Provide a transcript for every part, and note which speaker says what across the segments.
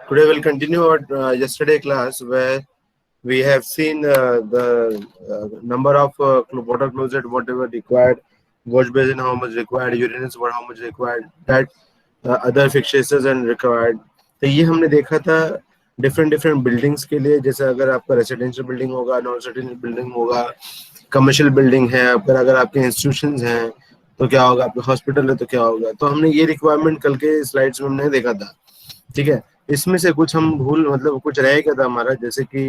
Speaker 1: Today we'll continue our yesterday class where we have seen the number of water closet, whatever required, wash basin, how much required, urinals, what how much required, that other fixtures and required. तो ये हमने देखा था different different buildings के लिए, जैसे अगर आपका रेसिडेंशियल बिल्डिंग होगा, नॉन रेसिडेंशियल बिल्डिंग होगा, कमर्शियल बिल्डिंग है, अगर आपके इंस्टीट्यूशंस हैं तो क्या होगा, आपके हॉस्पिटल है तो क्या होगा। तो हमने ये रिक्वायरमेंट कल के स्लाइड्स में हमने देखा था। ठीक है, इसमें से कुछ हम भूल मतलब कुछ रह गया था हमारा, जैसे कि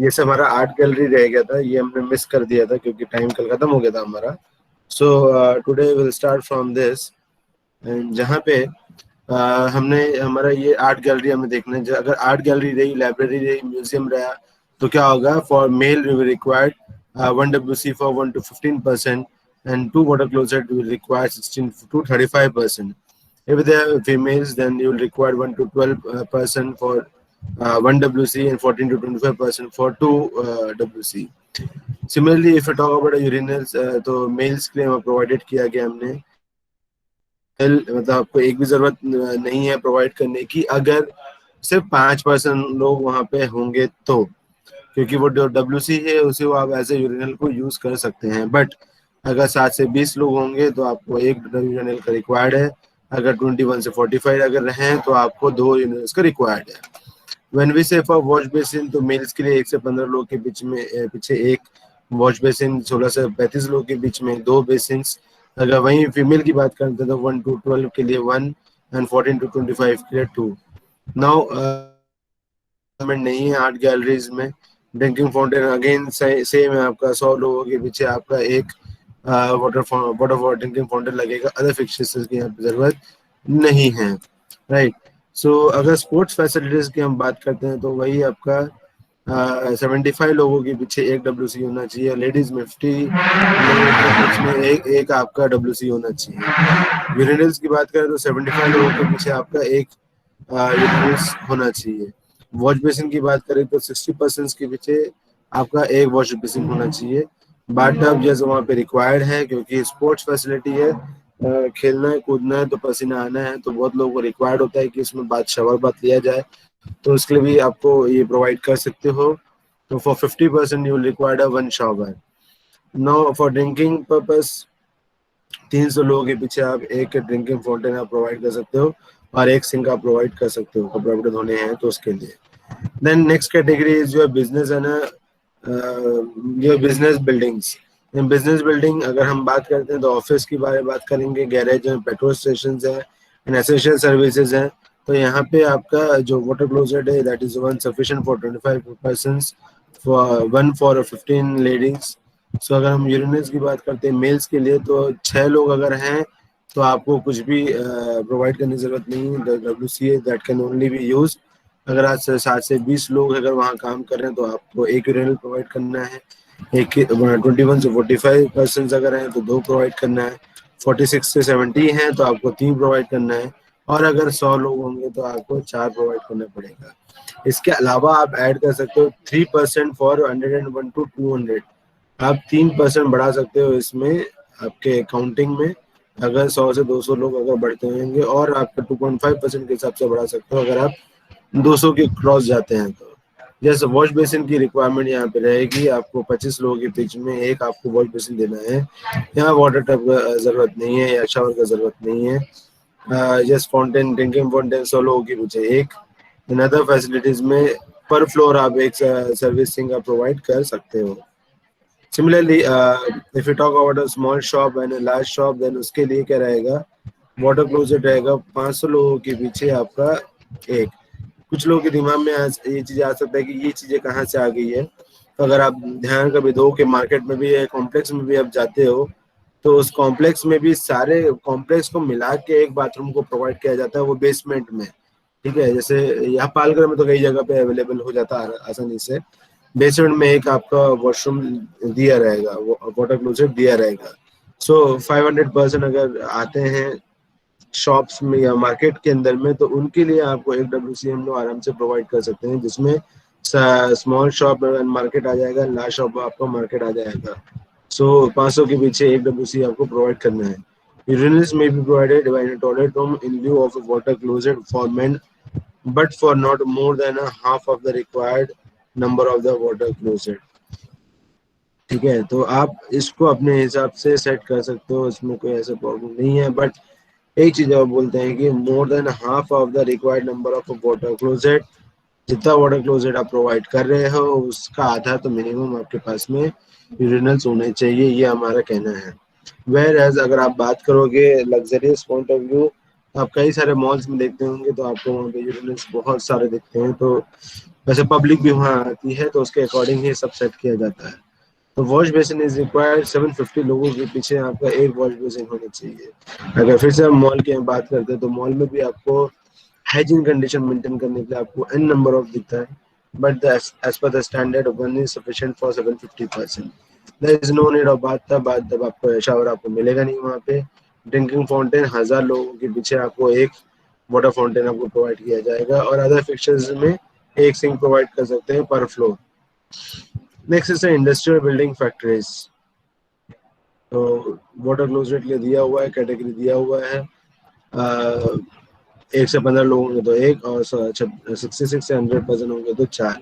Speaker 1: ये सब हमारा आर्ट गैलरी रह गया था, ये हमने मिस कर दिया था क्योंकि टाइम कल खत्म हो गया था हमारा। So today will start from this, जहाँ पे हमने हमारा ये आर्ट गैलरी हमें देखना है। अगर आर्ट गैलरी रही, लाइब्रेरी रही, म्यूजियम रहा, तो क्या होगा, for male required 1 WC for 1 to 15%, and 2 water closet will require 16 to 35%. If they are females, then you will require 1 to 12% for 1 WC and 14 to 25% for 2 WC. Similarly, if I talk about urinals, तो mails के लिए provided किया गया हमने। मतलब आपको एक भी जरूरत नहीं है प्रोवाइड करने की, अगर सिर्फ 5% लोग वहाँ पे होंगे तो, क्योंकि वो जो WC है उसे वो आप एज ए यूरिनल को यूज कर सकते हैं। बट अगर 7 से 20 लोग होंगे तो आपको एक यूरिनल का रिक्वायर्ड है। अगर 21 से 45 अगर हैं तो आपको 2 यूरिनल्स का रिक्वायर्ड है। व्हेन वी से फॉर वॉश बेसिन, तो मेल्स के लिए 1 से 15 लोग के बीच में पीछे एक वॉश बेसिन, 16 से 35 लोग के बीच में 2 बेसिन। अगर वहीं फीमेल की बात करते हैं तो 1 to 12 के लिए 1 एंड 14 to 25 के लिए 2। नाउ नहीं है आर्ट गैलरीज में। ड्रिंकिंग फाउंटेन अगेन सेम है, आपका 100 लोगों के पीछे आपका एक वाटर ड्रिंकिंग फाउंटेन लगेगा। अदर फिक्सचर्स की यहाँ पे जरूरत नहीं है, राइट। सो अगर स्पोर्ट्स फैसिलिटीज की हम बात करते हैं तो वही आपका 75 लोगों के पीछे एक WC होना चाहिए। लेडीज में 50 लोगों के बीच में एक आपका WC होना चाहिए। यूरिनल्स की बात करें तो 75 लोगों के पीछे आपका एक यूरिनल्स होना चाहिए। वॉश बेसिन की बात करें तो 60% के पीछे आपका एक वॉश बेसिन होना चाहिए। बाथ टब जैसे वहाँ पे रिक्वायर्ड है, क्योंकि स्पोर्ट्स फैसिलिटी है, खेलना है, कूदना है तो पसीना आना है, तो बहुत लोगों को रिक्वायर्ड होता है कि इसमें शावर बात लिया जाए, तो उसके लिए भी आपको ये प्रोवाइड कर सकते हो। तो for 50% you will required 1 shower. Now for drinking purpose 300 लोगों के पीछे आप एक ड्रिंकिंग फाउंटेन आप प्रोवाइड कर सकते हो और एक सिंक आप प्रोवाइड कर सकते हो, कपड़े वपड़े धोने हैं तो उसके लिए। Then next category is your business है ना, your business buildings. In business building अगर हम बात करते हैं तो ऑफिस की बारे में बात करेंगे, गैरेज है, पेट्रोल स्टेशन है एंड एसेंशियल सर्विसेज है। तो यहाँ पे आपका जो वाटर क्लोजेट है that is one sufficient for 25 persons, for 1 for 15 ladies. So अगर हम यूरिनल्स की बात करते हैं मेल्स के लिए, तो 6 लोग अगर हैं तो आपको कुछ भी प्रोवाइड करने की जरूरत नहीं है। WC that can only B use. अगर आज से 7 से 20 लोग अगर वहाँ काम कर रहे हैं तो आपको एक यूरिनल प्रोवाइड करना है। 21 से 45 पर्सन अगर हैं तो 2 प्रोवाइड करना है। 46 से 70 हैं तो आपको 3 प्रोवाइड करना है। और अगर 100 लोग होंगे तो आपको 4 प्रोवाइड करना पड़ेगा। इसके अलावा आप ऐड कर सकते हो 3% फॉर 101 to 200। आप 3% बढ़ा सकते हो इसमें आपके अकाउंटिंग में, अगर 100 से 200 लोग अगर बढ़ते होंगे, और आपका 2.5% के हिसाब से बढ़ा सकते हो अगर आप 200 के क्रॉस जाते हैं तो। जैसे वॉश बेसिन की रिक्वायरमेंट यहाँ पे रहेगी, आपको 25 लोगों के बीच में एक आपको वॉश बेसिन देना है। यहाँ वाटर टब का जरूरत नहीं है या शावर का जरूरत नहीं है। जस्ट फाउंटेन, ड्रिंकिंग फाउंटेन 100 लोगों के पीछे एक। इन अदर फैसिलिटीज में पर फ्लोर आप एक सर्विसिंग आप प्रोवाइड कर सकते हो। Similarly if you talk about a small shop and a large shop, then उसके लिए क्या रहेगा, वाटर क्लोजेट रहेगा 500 लोगों के पीछे आपका एक। कुछ लोगों के दिमाग में ये चीज आ सकता है कि ये चीजें कहाँ से आ गई है। तो अगर आप ध्यान कभी दो कि मार्केट में भी, कॉम्प्लेक्स में भी आप जाते हो, तो उस कॉम्प्लेक्स में भी सारे कॉम्प्लेक्स को मिला के एक बाथरूम को प्रोवाइड किया जाता है, वो बेसमेंट में। ठीक है, जैसे यहाँ पालघर में तो कई जगह पे अवेलेबल हो जाता है आसानी से। बेसमेंट में एक आपका वॉशरूम दिया रहेगा, वाटर क्लोजेट दिया रहेगा। सो 500% अगर आते हैं शॉप्स में या मार्केट के अंदर में, तो उनके लिए आपको एक WC हम लोग आराम से प्रोवाइड कर सकते हैं, जिसमें स्मॉल शॉप मार्केट आ जाएगा, लार्ज शॉप आपका मार्केट आ जाएगा। सो 500 के पीछे एक WC आपको प्रोवाइड करना है। Urinals may be provided by a toilet room in lieu of a water closet for men but for not more than a half of the required number of the water closet. ठीक है, तो आप इसको अपने हिसाब से set कर सकते हो, इसमें कोई ऐसा प्रॉब्लम नहीं है। बट एक चीज आप बोलते हैं कि more than half of the required number of water closet, जितना वाटर क्लोजेट आप प्रोवाइड कर रहे हो उसका आधा तो मिनिमम आपके पास में यूरिनल्स होने चाहिए, ये हमारा कहना है। वेयर एज अगर आप बात करोगे लग्जरियस पॉइंट ऑफ व्यू, आप कई सारे मॉल्स में देखते होंगे तो आपको वहाँ पे यूरिनल्स बहुत सारे दिखते हैं, तो वैसे पब्लिक भी वहाँ आती है तो उसके अकॉर्डिंग ही सब सेट किया जाता है। तो वॉश बेसिन इज रिक्वायर्ड 750 लोगों के पीछे आपका एक वॉश बेसिन होना चाहिए। अगर फिर से हम मॉल की बात करते हैं तो मॉल में भी आपको हाइजीन कंडीशन मेंटेन करने के लिए आपको n नंबर ऑफ दिखता है, but as per the standard one is sufficient for 750%। There is no need of bathtub आपको शावर आपको मिलेगा नहीं वहाँ पे। ड्रिंकिंग फाउंटेन 1000 लोगों के पीछे आपको एक वाटर फाउंटेन आपको प्रोवाइड किया जाएगा, और अदर फिक्चर्स में एक सिंक प्रोवाइड कर सकते हैं पर floor. Next is industrial building factories. तो वाटर क्लोजेट के लिए दिया हुआ है, कैटेगरी दिया हुआ है, 1 से 15 लोग होंगे तो एक, और 66 से 100% होंगे तो 4।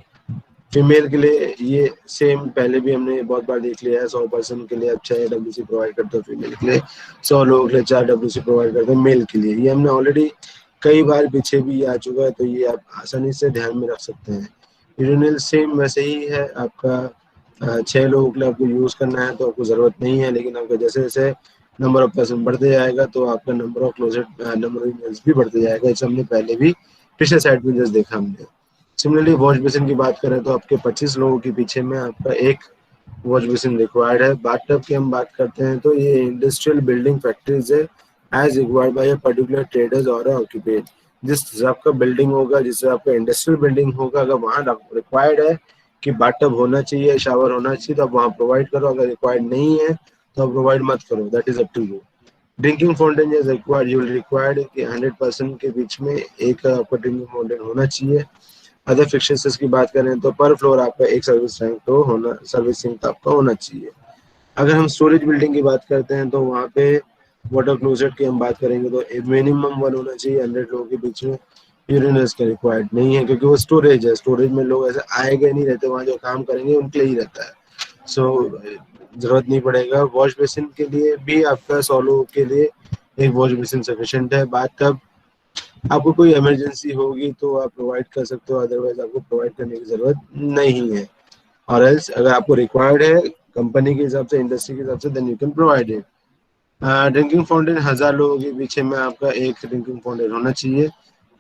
Speaker 1: फीमेल के लिए ये सेम पहले भी हमने बहुत बार देख लिया है, 100% के लिए आप 6 WC प्रोवाइड करते हो फीमेल के लिए, 100 लोगों के लिए 4 WC प्रोवाइड करते हो मेल के लिए। ये हमने ऑलरेडी कई बार पीछे भी आ चुका है, तो ये आप आसानी से ध्यान में रख सकते हैं। यूरिनल सेम वैसे ही है आपका, 6 लोगों के लिए आपको यूज़ करना है तो आपको ज़रूरत नहीं है, लेकिन आपका जैसे जैसे नंबर ऑफ पर्सन बढ़ते जाएगा तो आपका number of closet number of units भी बढ़ते जाएगा। इसे हमने पहले भी पिछले साइड में जस्ट देखा हमने। सिमिलरली वॉश बेसिन की बात करें तो आपके 25 लोगों के पीछे में आपका एक वॉश बेसिन रिक्वायर्ड है। बाथटब की हम बात करते हैं तो ये इंडस्ट्रियल बिल्डिंग फैक्ट्रीज है, as required by a particular traders और ऑक्यूपेट। जिस हिसाब का बिल्डिंग होगा, जिस हिसाब का इंडस्ट्रियल बिल्डिंग होगा, अगर वहाँ रिक्वायर्ड है कि बाथटब होना चाहिए, शावर होना चाहिए, तो आप वहाँ प्रोवाइड करो। अगर रिक्वायर्ड नहीं है तो आप प्रोवाइड मत करो, that is up to you. Drinking fountain is required, you will required कि 100% के बीच में एक आपका ड्रिंकिंग फाउंटेन होना चाहिए। अदर फिक्सचर्स की बात करें तो पर फ्लोर आपका एक सर्विस टैंक तो होना, सर्विस सिंक आपका होना चाहिए। अगर हम स्टोरेज बिल्डिंग की बात करते हैं तो वहाँ पे वाटर क्लोजेट की हम बात करेंगे तो मिनिमम 1 होना चाहिए 100 लोगों के बीच में। यूरिनल्स का रिक्वायर्ड नहीं है क्योंकि वो स्टोरेज है, स्टोरेज में लोग ऐसे आएंगे नहीं रहते, वहाँ जो काम करेंगे उनके लिए ही रहता है, सो जरूरत नहीं पड़ेगा। वॉश बेसिन के लिए भी आपका 100 लोगों के लिए एक वॉश बेसिन सफिशिएंट है। बात तब आपको कोई इमरजेंसी होगी तो आप प्रोवाइड कर सकते हो, अदरवाइज आपको प्रोवाइड करने की जरूरत नहीं है। और एल्स अगर आपको रिक्वायर्ड है कंपनी के हिसाब से, इंडस्ट्री के हिसाब से, then you can provide it. Drinking fountain 1000 लोगों के पीछे में आपका एक ड्रिंकिंग फाउंटेन होना चाहिए।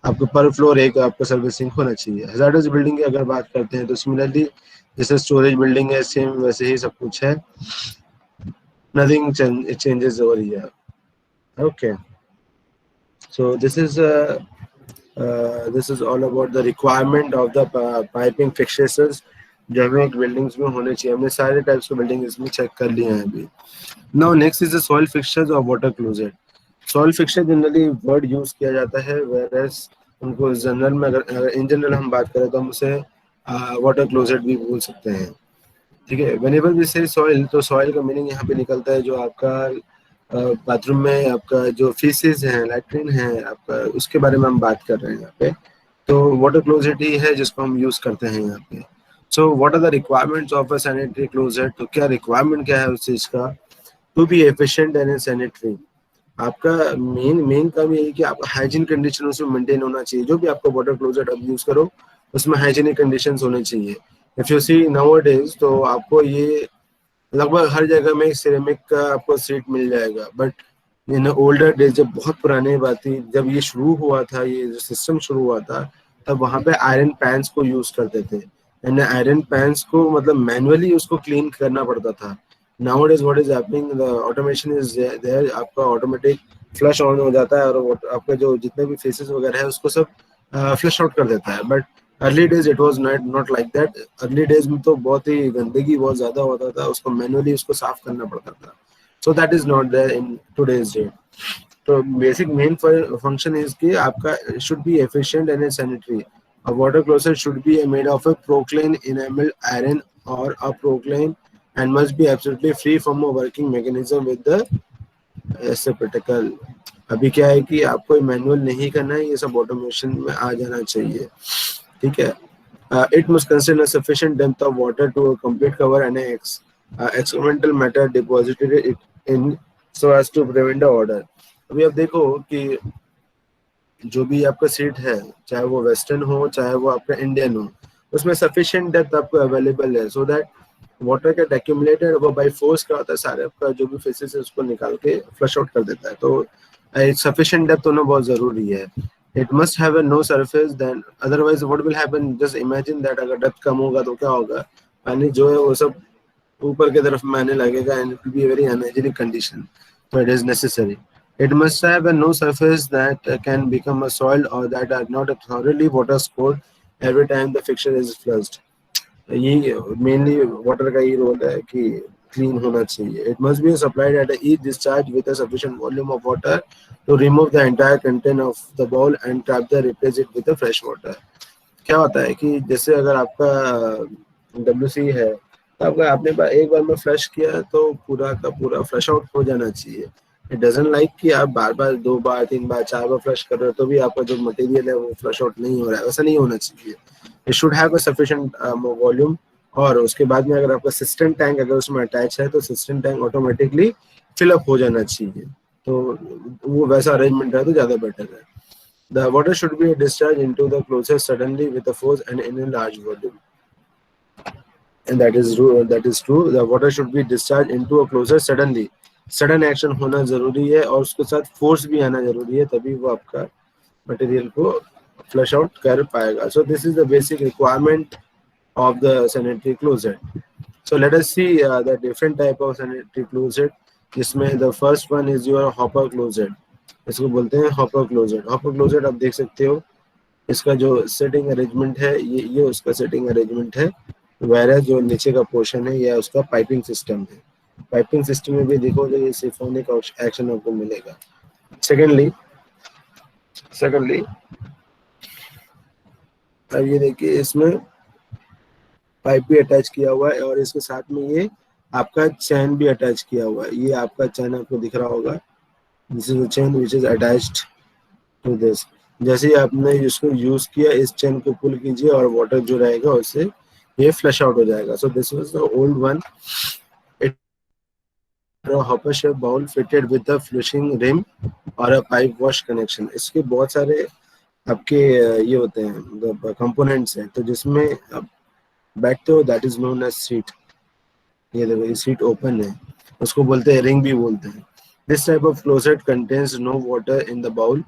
Speaker 1: आपको पर फ्लोर एक आपका सर्विसिंग होना चाहिए। हजार्डस बिल्डिंग की अगर बात करते हैं तो सिमिलरली जैसे स्टोरेज बिल्डिंग है सेम वैसे ही सब कुछ है, nothing changes over here. Okay, so this is all about the requirement of the piping fixtures जो हमें एक बिल्डिंग्स में होने चाहिए। हमने सारे टाइप्स के बिल्डिंग इसमें चेक कर लिए हैं अभी। Now next is the soil fixtures और water closet. Soil fixture generally word use किया जाता है, वेयरएज उनको जनरल में अगर इन जनरल हम बात करें तो हम उसे वाटर क्लोजेट भी बोल सकते हैं। ठीक है, व्हेनेवर वी से सॉइल, तो सॉइल का मीनिंग यहाँ पे निकलता है जो आपका बाथरूम में आपका जो फीसेस है, लैट्रिन है आपका, उसके बारे में हम बात कर रहे हैं यहाँ पे। तो वाटर क्लोजेट ही है जिसको हम यूज करते हैं यहाँ पे। So what are the requirements of a sanitary closet, तो क्या रिक्वायरमेंट क्या है उस चीज का? To be efficient and sanitary. आपका मेन काम ये है कि आपका हाइजीन कंडीशन उसमें मेंटेन होना चाहिए। जो भी आपका वाटर क्लोजेट आप यूज करो उसमें हाइजीनिक कंडीशंस होने चाहिए। इफ यू सी नाउअडेज तो आपको ये लगभग हर जगह में सिरेमिक का आपको सीट मिल जाएगा, बट इन ओल्डर डेज जब बहुत पुरानी बात थी, जब ये शुरू हुआ था, ये जो सिस्टम शुरू हुआ था, तब वहाँ पे आयरन पैन्स को यूज करते थे। एंड आयरन पैन्स को मतलब मैनुअली उसको क्लीन करना पड़ता था। Nowadays what is happening, the automation is there, आपका ऑटोमेटिक फ्लश ऑन हो जाता है और आपके जो जितने भी फेसेस वगैरह है उसको सब फ्लश आउट कर देता है। But early days it was not like that. Early days में तो बहुत ही गंदगी बहुत ज्यादा होता था, उसको मैनुअली उसको साफ करना पड़ता था। So that is not there in today's day. तो बेसिक मेन फंक्शन इज कि आपका should be efficient and sanitary. A water closet should be made of a Proclaim enameled iron or a Proclaim and must be absolutely free from a working mechanism with the receptacle. अभी क्या है कि आपको manual नहीं करना है, ये सब ऑटोमेशन में आ जाना चाहिए, ठीक है। It must contain a sufficient depth of water to complete cover any experimental matter deposited it in so as to prevent the odor. अभी आप देखो कि जो भी आपका सीट है, चाहे वो वेस्टर्न हो चाहे वो आपका इंडियन हो, उसमें सफिशिएंट डेप्थ आपको अवेलेबल है so that water get accumulated, वो बाय फोर्स क्या होता है, सारे आपका जो भी फेसेस है उसको निकाल के फ्लश आउट कर देता है। तो सफिशिएंट डेप्थ होना बहुत जरूरी है। It must have a no surface, then otherwise what will happen, just imagine that अगर डेप्थ कम होगा तो क्या होगा, पानी जो है वो सब ऊपर की तरफ में आने लगेगा and it will be very unhygienic condition. तो it is necessary, it must have a no surface that can become a soil or that are not thoroughly water scored every time the fixture is flushed. ये mainly water का ये role है कि clean होना चाहिए। It must be supplied at each discharge with a sufficient volume of water to remove the entire content of the bowl and trap the replace it with fresh water. क्या होता है कि जैसे अगर आपका WC है तो आपका आपने एक बार में फ्लश किया तो पूरा का पूरा फ्लश आउट हो जाना चाहिए। इट डजंट लाइक कि आप बार बार 2 बार 3 बार 4 बार फ्लश कर रहे हो तो भी आपका जो मटेरियल है वो फ्लश आउट नहीं हो रहा है, वैसा नहीं होना चाहिए। It should have a sufficient volume. और उसके बाद में अगर आपका सिस्टम टैंक अगर उसमें अटैच है तो सिस्टम टैंक ऑटोमेटिकली फिलअप हो जाना चाहिए। तो वो वैसा अरेंजमेंट है तो ज़्यादा बेटर है। The water should be discharged into the closest suddenly with a force and in a large volume. And that is true. The water should be discharged into a closer suddenly. Sudden action होना जरूरी है और उसके साथ force भी आना जरूरी है, तभी वो आपका मटेरियल को फ्लश आउट कर पाएगा। So this is the basic requirement of the sanitary closet. So let us see the different type of sanitary closet. जिसमें the first one is your hopper closet. इसको बोलते हैं हॉपर क्लोजेट। हॉपर क्लोजेट आप देख सकते हो, इसका जो सेटिंग अरेंजमेंट है ये उसका सेटिंग अरेंजमेंट है। वैरा जो नीचे का पोर्शन है यह उसका पाइपिंग सिस्टम है। पाइपिंग सिस्टम में भी देखो तो ये सिफोनिक एक्शन आपको मिलेगा। सेकेंडली अब ये देखिए, इसमें पाइप भी अटैच किया हुआ है और इसके साथ में ये आपका चैन भी अटैच किया हुआ है। ये आपका चैन आपको दिख रहा होगा, this is the chain which is attached to this. जैसे ही आपने इसको यूज किया, इस चेन को पुल कीजिए और वाटर जो रहेगा उससे ये फ्लश आउट हो जाएगा। So this was the old one. It hopper shape bowl fitted with the flushing rim और अ पाइप वॉश कनेक्शन। इसके बहुत सारे आपके ये होते हैं कंपोनेंट्स हैं, तो जिसमें आप बैठते हो that is known as seat. ये देखो ये सीट ओपन है, उसको बोलते हैं रिंग भी बोलते हैं। This type of closet contains no water in the bowl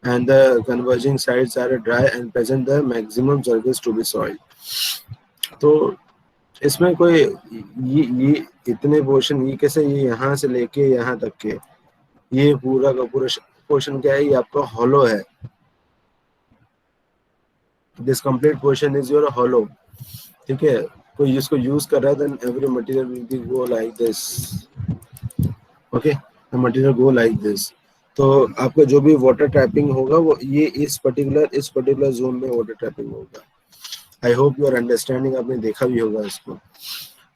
Speaker 1: and the converging sides are dry and present the maximum surface to be soil. तो इसमें कोई ये इतने पोर्शन ये कैसे, ये यहाँ से लेके यहाँ तक के ये पूरा का पूरा पोर्शन क्या है, ये आपका हॉलो है। This complete portion is your hollow, ठीक है। कोई इसको यूज कर रहा है then every material will be go like this, okay, the material go like this. तो आपका जो भी वाटर ट्रैपिंग होगा वो ये इस पर्टिकुलर जोन में वाटर ट्रैपिंग होगा। I hope you are understanding, आपने देखा भी होगा इसको।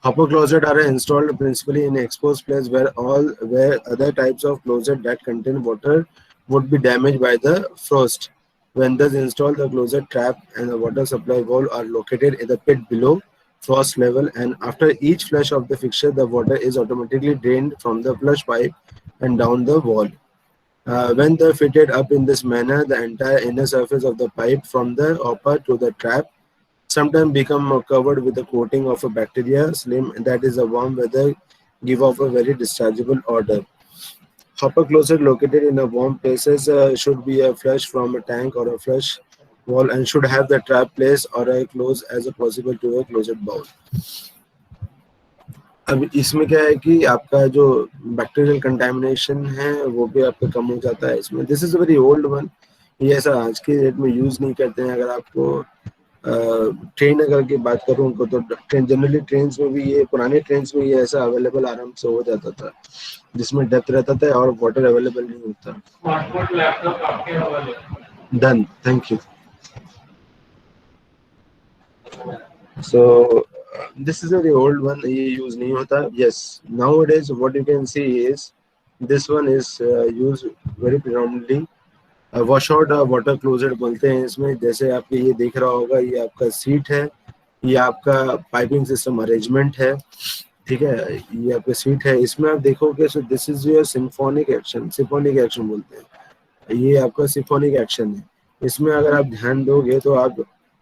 Speaker 1: Hopper closet are installed principally in exposed place where other types of closet that contain water would be damaged by the frost. When thus installed, the closet trap and the water supply valve are located in the pit below frost level, and after each flush of the fixture, the water is automatically drained from the flush pipe and down the wall. When they're fitted up in this manner, the entire inner surface of the pipe from the hopper to the trap sometimes become covered with a coating of a bacteria slim that is a warm weather give off a very dischargeable odor. Hopper closet located in a warm places should be a flush from a tank or a flush wall and should have the trap place or a close as a possible to a closet bowl. अब इसमें क्या है कि आपका जो bacterial contamination है वो भी आपका कम हो जाता है इसमें। This is a very old one, ये ऐसा आज के डेट में यूज नहीं करते हैं। अगर आपको ट्रेन अगर की बात करूँ तो ट्रेन जनरली ट्रेन में भी ये पुराने ट्रेन में ये ऐसा अवेलेबल आराम से हो जाता था, जिसमें डेप्थ रहता था और वाटर अवेलेबल नहीं होता। Done, thank you. So this is a very old one, ये use नहीं होता। Yes, nowadays what you can see is This one is used very predominantly. Wash out water closet बोलते हैं इसमें. जैसे आपके ये देख रहा होगा, ये आपका सीट है, ये आपका पाइपिंग सिस्टम अरेंजमेंट है, ठीक है. ये आपका सीट है, इसमें आप देखोगे सो this is your symphonic action. Symphonic action बोलते हैं, ये आपका सिम्फोनिक एक्शन है. इसमें अगर आप ध्यान दोगे तो आप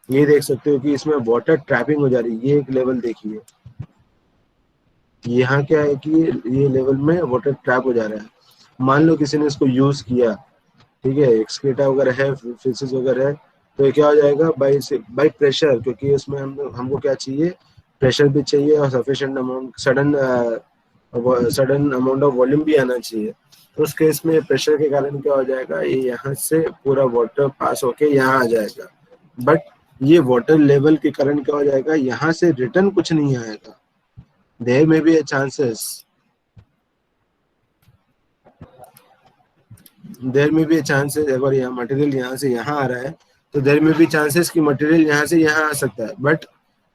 Speaker 1: ये देख सकते हो कि इसमें वाटर ट्रैपिंग हो जा रही है. ये एक लेवल देखिए, यहाँ क्या है कि ये लेवल में वाटर ट्रैप हो जा रहा है. मान लो किसी ने इसको यूज किया, ठीक है, एक्सक्रीटा वगैरह है, फिशेस वगैरह है, तो ये क्या हो जाएगा बाई प्रेशर, क्योंकि उसमें हमको क्या चाहिए, प्रेशर भी चाहिए और sufficient amount sudden amount of volume भी आना चाहिए. तो उस केस में प्रेशर के कारण क्या हो जाएगा, ये यहाँ से पूरा वाटर पास होके यहाँ आ जाएगा. बट ये वाटर लेवल के कारण क्या हो जाएगा, यहाँ से रिटर्न कुछ नहीं आएगा. देयर में बी चांसेस अगर यहाँ मटेरियल यहाँ से यहाँ आ रहा है तो देयर में बी चांसेस कि मटेरियल यहाँ से यहाँ आ सकता है. बट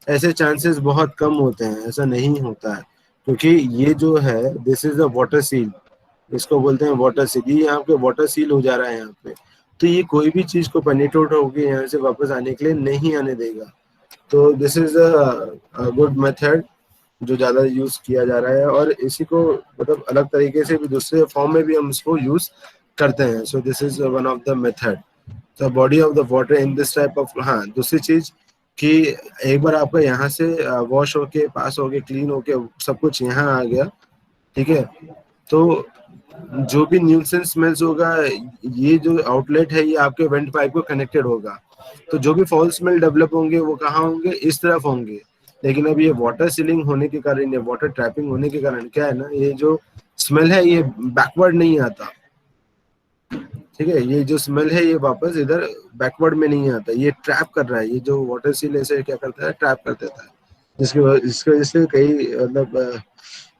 Speaker 1: ऐसे चांसेस बहुत कम होते हैं, ऐसा नहीं होता है, क्योंकि ये जो है this is the water seal, इसको बोलते हैं वाटर सील. ये यहाँ पे वाटर सील हो जा रहा है यहाँ पे, तो ये कोई भी चीज को पेनिट्रेट होके यहाँ से वापस आने के लिए नहीं आने देगा. तो this is a good method जो ज़्यादा यूज़ किया जा रहा है, और इसी को मतलब अलग तरीके से भी दूसरे फॉर्म में भी हम इसको यूज़ करते हैं. सो this is one of the method, the body of the water in this type of. हाँ, दूसरी चीज़ कि एक बार आपका यहाँ से वॉश होके पास होके क्लीन होके सब कुछ यहाँ आ गया, ठीक है, तो जो भी न्यूसेंस स्मेल्स होगा, ये जो आउटलेट है ये आपके वेंट पाइप को कनेक्टेड होगा, तो जो भी फॉल स्मेल डेवलप होंगे वो कहाँ होंगे, इस तरफ होंगे. लेकिन अब ये वाटर सीलिंग होने के कारण या वाटर ट्रैपिंग होने के कारण क्या है ना, ये जो स्मेल है ये बैकवर्ड नहीं आता, ठीक है. ये जो स्मेल है ये वापस इधर बैकवर्ड में नहीं आता, ये ट्रैप कर रहा है. ये जो वाटर सील ऐसे क्या करता है, ट्रैप कर देता है, जिसकी वजह से कई मतलब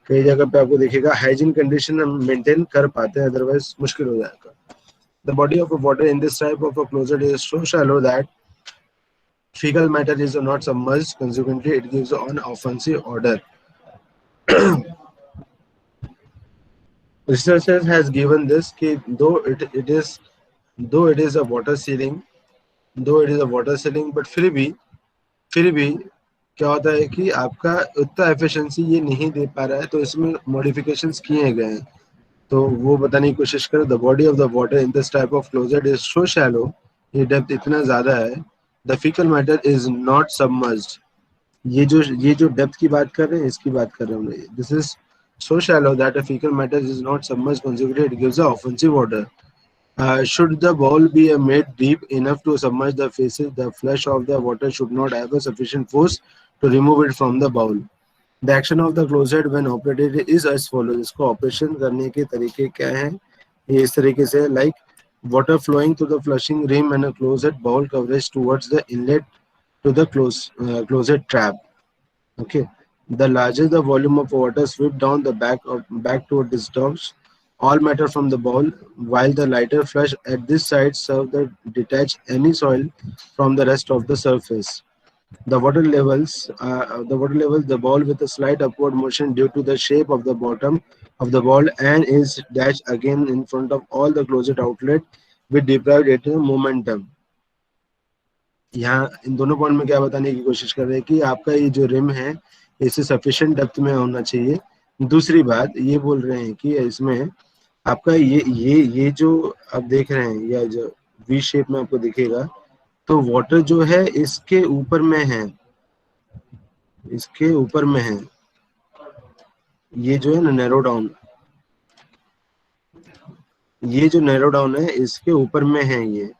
Speaker 1: कई जगह पे आपको दिखेगा हाइजीन कंडीशन हम मेंटेन कर पाते हैं, अदरवाइज मुश्किल हो जाएगा. The body of water in this type of a closet is so shallow that fecal matter is not submerged. Consequently, it gives an offensive odor. Researchers has given this कि though it is a water sealing, but फिर भी क्या होता है कि आपका उतना efficiency ये नहीं दे पा रहा है, तो इसमें मॉडिफिकेशंस किए गए हैं, तो वो बताने की कोशिश करें. The body of the water in this type of closet is so shallow, ये डेप्थ इतना ज्यादा है. The faecal matter is not submerged. ये जो डेप्थ की बात कर रहे हैं, इसकी बात कर रहे हैं. This is so shallow that a fecal matter is not submerged. Consequently, it gives an offensive odor. Should the bowl be made deep enough to submerge the faces, the flush of the water should not have a sufficient force to remove it from the bowl. The action of the closet when operated is as follows. इसको operation करने के तरीके क्या हैं, ये इस तरीके से, like water flowing to the flushing rim and a closet bowl coverage towards the inlet to the closet trap. Okay. The larger the volume of water sweep down the back toward this discharge all matter from the bowl, while the lighter flush at this side serve to detach any soil from the rest of the surface. The bowl with a slight upward motion due to the shape of the bottom of the bowl and is dashed again in front of all the closet outlet with deprived it momentum. यहाँ इन दोनों point में क्या बताने की कोशिश कर रहे हैं कि आपका ये जो रिम है इसे सफिशिएंट डेप्थ में होना चाहिए. दूसरी बात ये बोल रहे हैं कि इसमें आपका ये जो आप देख रहे हैं, या जो वी शेप में आपको दिखेगा, तो वाटर जो है इसके ऊपर में है, ये जो है ना नैरो डाउन, ये जो नैरो डाउन है इसके ऊपर में है ये,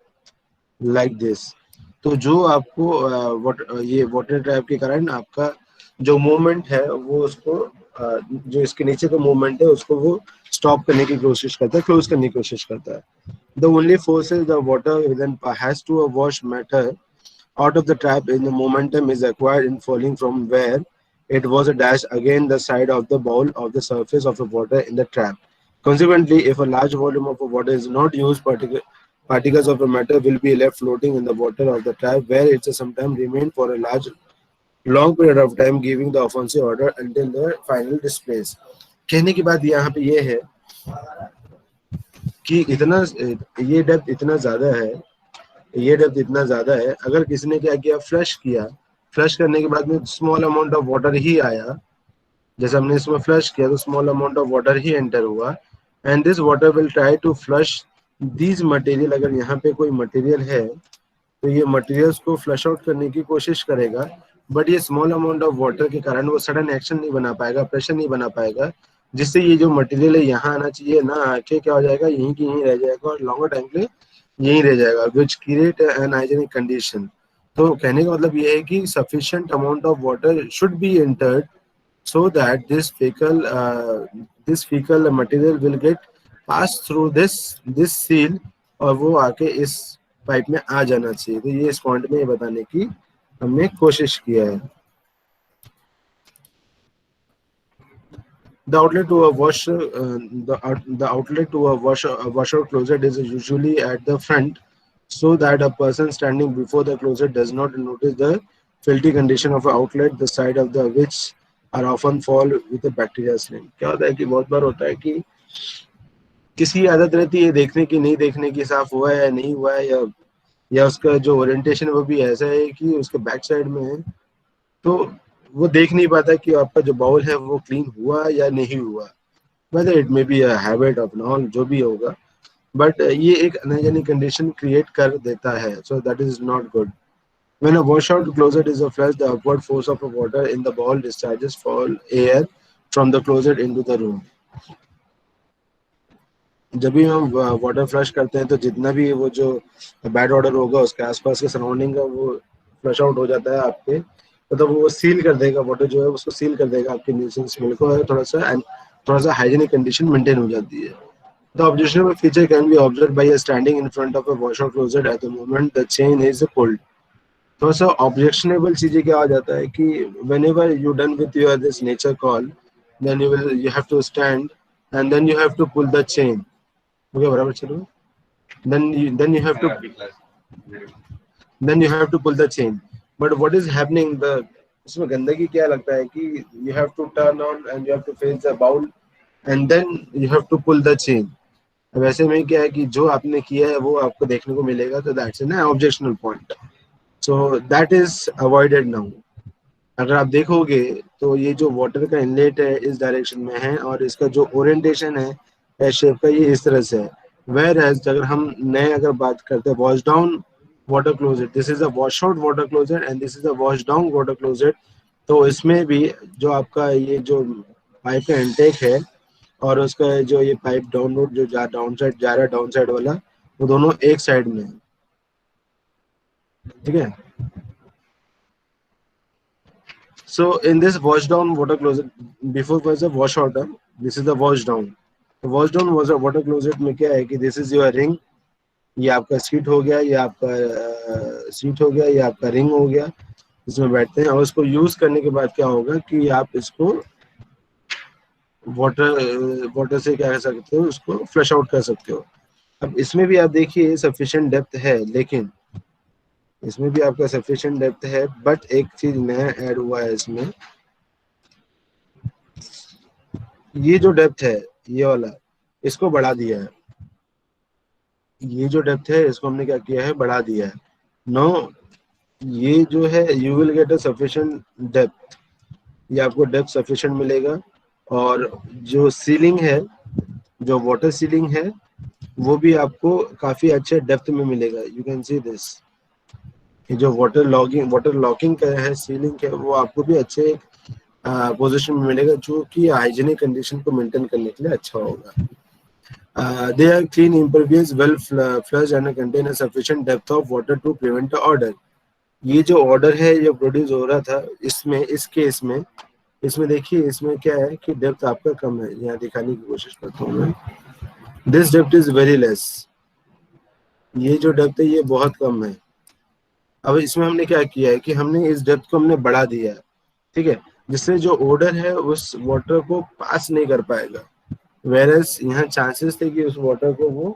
Speaker 1: लाइक दिस. तो जो आपको ये वाटर ट्रैप के कारण आपका जो मूवमेंट है वो उसको जो इसके नीचे का मूवमेंट है उसको वो स्टॉप करने की कोशिश करता है, क्लोज करने की कोशिश करता है. The only forces the water then has to wash matter out of the trap in the momentum is acquired in falling from where it was dashed against the side of the bowl of the surface of the water in the trap. Consequently, if a large volume of water is not used, particles of the matter will be left floating in the water of the trap, where it sometimes remain for a long period of time, giving the offensive order until the final displays. कहने की बात यहाँ पे ये है कि इतना ये डेप्थ इतना ज्यादा है, ये डेप्थ इतना ज्यादा है, अगर किसी ने क्या किया, फ्लश किया, फ्लश करने के बाद में स्मॉल अमाउंट ऑफ वाटर ही आया, जैसे हमने इसमें फ्लश किया तो स्मॉल अमाउंट ऑफ वाटर ही एंटर हुआ, and this water will try to flush these material. अगर यहाँ पे कोई मटेरियल है तो ये मटेरियल्स को फ्लश आउट करने की कोशिश करेगा, बट ये स्मॉल अमाउंट ऑफ वाटर के कारण वो सडन एक्शन नहीं बना पाएगा, प्रेशर नहीं बना पाएगा, जिससे ये जो मटेरियल है यहाँ आना चाहिए ना आके क्या हो जाएगा, यहीं की यहीं रह जाएगा और लॉन्गर टाइम के लिए यहीं रह जाएगा, which create an hygienic condition. तो कहने का मतलब ये है कि sufficient amount of water should be entered so that this fecal material will get pass through this seal और वो आके इस पाइप में आ जाना चाहिए। तो ये इस पॉइंट में ये बताने की हमने कोशिश किया है। The outlet to a the outlet to a washer closet is usually at the front, so that a person standing before the closet does not notice the filthy condition of an outlet, the side of the which are often fall with a bacteria stain। क्या होता है कि बहुत बार होता है कि किसी की आदत रहती है देखने की, नहीं देखने की साफ हुआ है या नहीं हुआ है, या उसका जो ओरिएंटेशन वो भी ऐसा है कि उसके बैक साइड में है, तो वो देख नहीं पाता कि आपका जो बाउल है वो क्लीन हुआ या नहीं हुआ, whether it may be a habit of non, जो भी होगा, बट ये एक अनहाइजेनिक कंडीशन क्रिएट कर देता है, so that is not good। When a washout closet is flushed, the upward force of water in the bowl discharges foul air from the closet into the room। जब भी हम water flush करते हैं तो जितना भी वो जो बैड ऑर्डर होगा उसके आसपास के सराउंडिंग का वो फ्लश आउट हो जाता है आपके, मतलब वो सील कर देगा, वाटर जो है उसको सील कर देगा आपके न्यूसेंस स्मेल को, थोड़ा सा हाइजीनिक कंडीशन मेंटेन हो जाती है। The objectionable feature can be observed by standing in front of a washout closet at the moment the chain is pulled। थोड़ा सा ऑब्जेक्शनेबल चीजें क्या आ जाता है कि whenever you done with your this nature call, then you have to stand and then you have to pull the chain। Okay बराबर चलो, then you have to pull the chain, but what is happening, the इसमें गंदगी क्या लगता है कि you have to turn on and you have to face the bowl and then you have to pull the chain। वैसे में क्या है कि जो आपने किया है वो आपको देखने को मिलेगा, तो that's an objectional point, so that is avoided now. अगर आप देखोगे तो ये जो वाटर का इनलेट है इस डायरेक्शन में है और इसका जो ओरिएंटेशन है एस शेप का ये इस तरह से है, वेयर एज अगर हम नए अगर बात करते हैं wash down water closet, this is a wash out water closet and this is a wash down water closet. तो इसमें भी जो आपका ये जो पाइप का इनटेक है और उसका जो ये पाइप डाउनलोड जो डाउन साइड जा रहा है, डाउन साइड वाला, वो दोनों एक साइड में है, ठीक है। So in this wash down water closet, before was a wash out, this is the wash down। तो wash down was a water closet में क्या है कि this is your ring, ये आपका सीट हो गया, ये आपका सीट हो गया, ये आपका रिंग हो गया, इसमें बैठते हैं और उसको यूज करने के बाद क्या होगा कि आप इसको वाटर से क्या कर सकते हो, उसको फ्लश आउट कर सकते हो। अब इसमें भी आप देखिए सफिशिएंट डेप्थ है, लेकिन इसमें भी आपका सफिशिएंट डेप्थ है, बट एक चीज नया ऐड हुआ है इसमें, ये जो डेप्थ है ये वाला, इसको बढ़ा दिया है, ये जो डेप्थ है इसको हमने क्या किया है, बढ़ा दिया है। नो, ये जो है you will get a sufficient depth, ये आपको डेप्थ सफिशिएंट मिलेगा, और जो सीलिंग है, जो वाटर सीलिंग है, वो भी आपको काफी अच्छे डेप्थ में मिलेगा। यू कैन सी दिस, जो वाटर लॉकिंग का है सीलिंग है, वो आपको भी अच्छे पोजीशन में मिलेगा, जो कि हाइजीनिक कंडीशन को मेंटेन करने के लिए अच्छा होगा। They are clean, impervious, well flushed and contain a sufficient depth of water to prevent the odor। ये जो ऑर्डर है ये प्रोड्यूस हो रहा था इसमें, इस केस में, इसमें देखिए इसमें क्या है कि डेप्थ आपका कम है, यहाँ दिखाने की कोशिश करता हूँ मैं। This depth is very less, ये जो डेप्थ है ये बहुत कम है। अब इसमें हमने क्या किया है कि हमने इस डेप्थ को हमने बढ़ा दिया है, ठीक है, जिससे जो ऑर्डर है उस वाटर को पास नहीं कर पाएगा, वेरस यहाँ चांसेस थे कि उस वाटर को वो